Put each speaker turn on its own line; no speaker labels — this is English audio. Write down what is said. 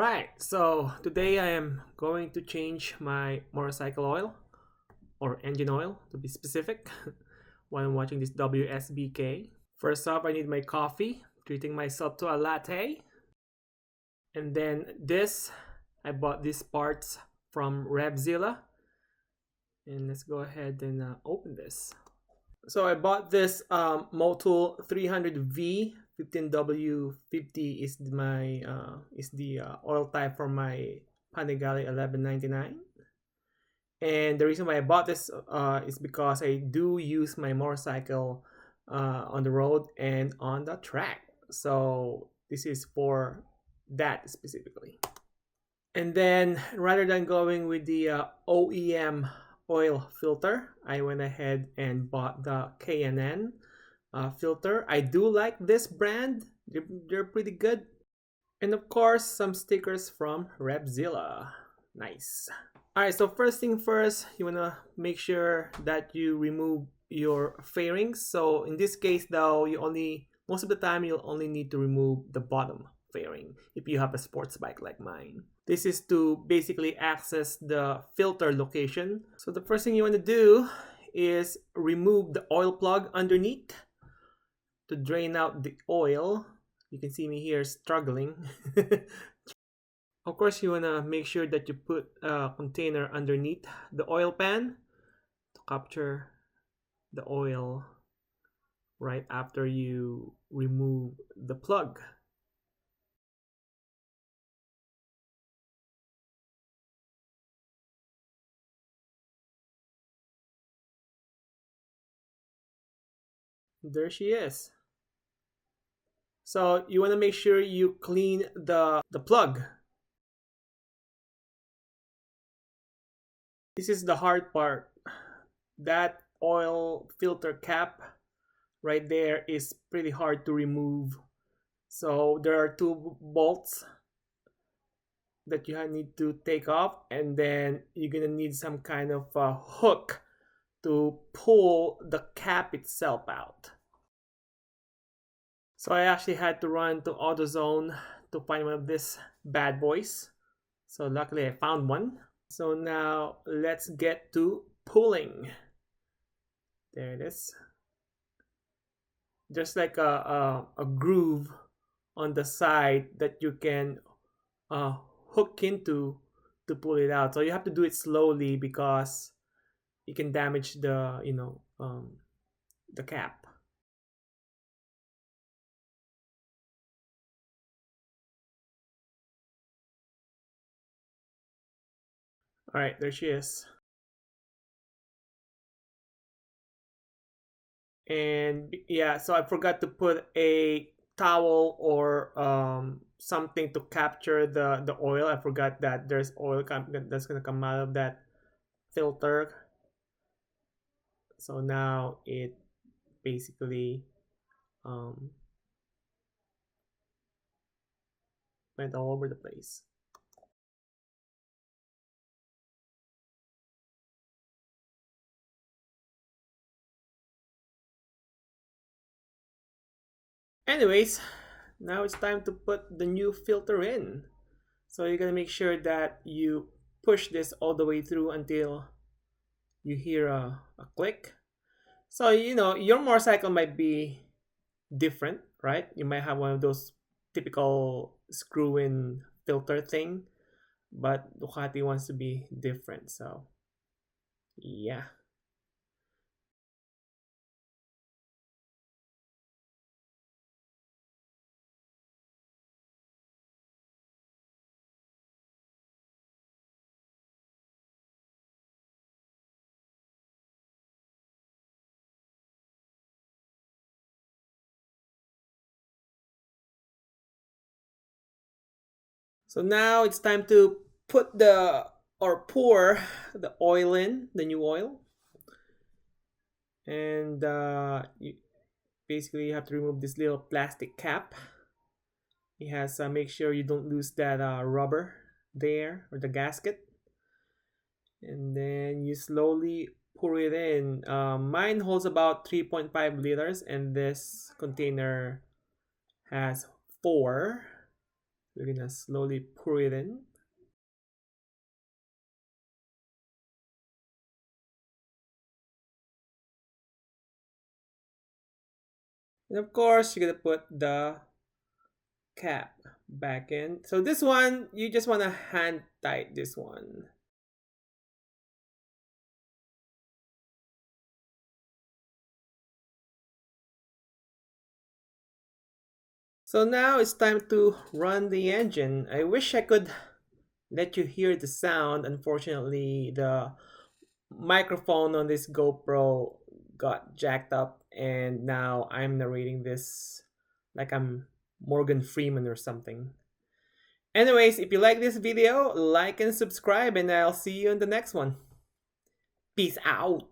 Alright, so today I am going to change my motorcycle oil, or engine oil to be specific, while I'm watching this WSBK. First off, I need my coffee, treating myself to a latte. And then I bought these parts from Revzilla. And let's go ahead and open this. So I bought this Motul 300V 15W50 is the oil type for my Panigale 1199. And the reason why I bought this is because I do use my motorcycle on the road and on the track. So this is for that specifically. And then rather than going with the OEM oil filter, I went ahead and bought the K&N filter. I do like this brand. They're pretty good. And of course, some stickers from Revzilla. Nice. Alright, so first thing first, you want to make sure that you remove your fairings. So in this case though, most of the time you'll only need to remove the bottom fairing if you have a sports bike like mine. This is to basically access the filter location. So the first thing you want to do is remove the oil plug underneath to drain out the oil. You can see me here struggling. Of course, you want to make sure that you put a container underneath the oil pan to capture the oil right after you remove the plug. There she is. So you want to make sure you clean the plug. This is the hard part. That oil filter cap right there is pretty hard to remove. So there are two bolts that you need to take off, and then you're gonna need some kind of hook to pull the cap itself out. So I actually had to run to AutoZone to find one of these bad boys. So luckily I found one. So now let's get to pulling. There it is. Just like a groove on the side that you can hook into to pull it out. So you have to do it slowly because you can damage the the cap. All right, there she is. And yeah, so I forgot to put a towel or something to capture the oil. I forgot that there's oil that's gonna come out of that filter. So now it basically went all over the place. Anyways, now it's time to put the new filter in. So you're gonna make sure that you push this all the way through until you hear a click. So your motorcycle might be different, right? You might have one of those typical screw-in filter thing, but Ducati wants to be different. So yeah. So now it's time to put pour the oil in, the new oil. And basically you have to remove this little plastic cap. It has make sure you don't lose that rubber there, or the gasket. And then you slowly pour it in. Mine holds about 3.5 liters, and this container has 4. We're gonna slowly pour it in. And of course, you're gonna put the cap back in. So this one, you just wanna hand tight this one. So now it's time to run the engine. I wish I could let you hear the sound. Unfortunately, the microphone on this GoPro got jacked up, and now I'm narrating this like I'm Morgan Freeman or something. Anyways, if you like this video, like and subscribe, and I'll see you in the next one. Peace out.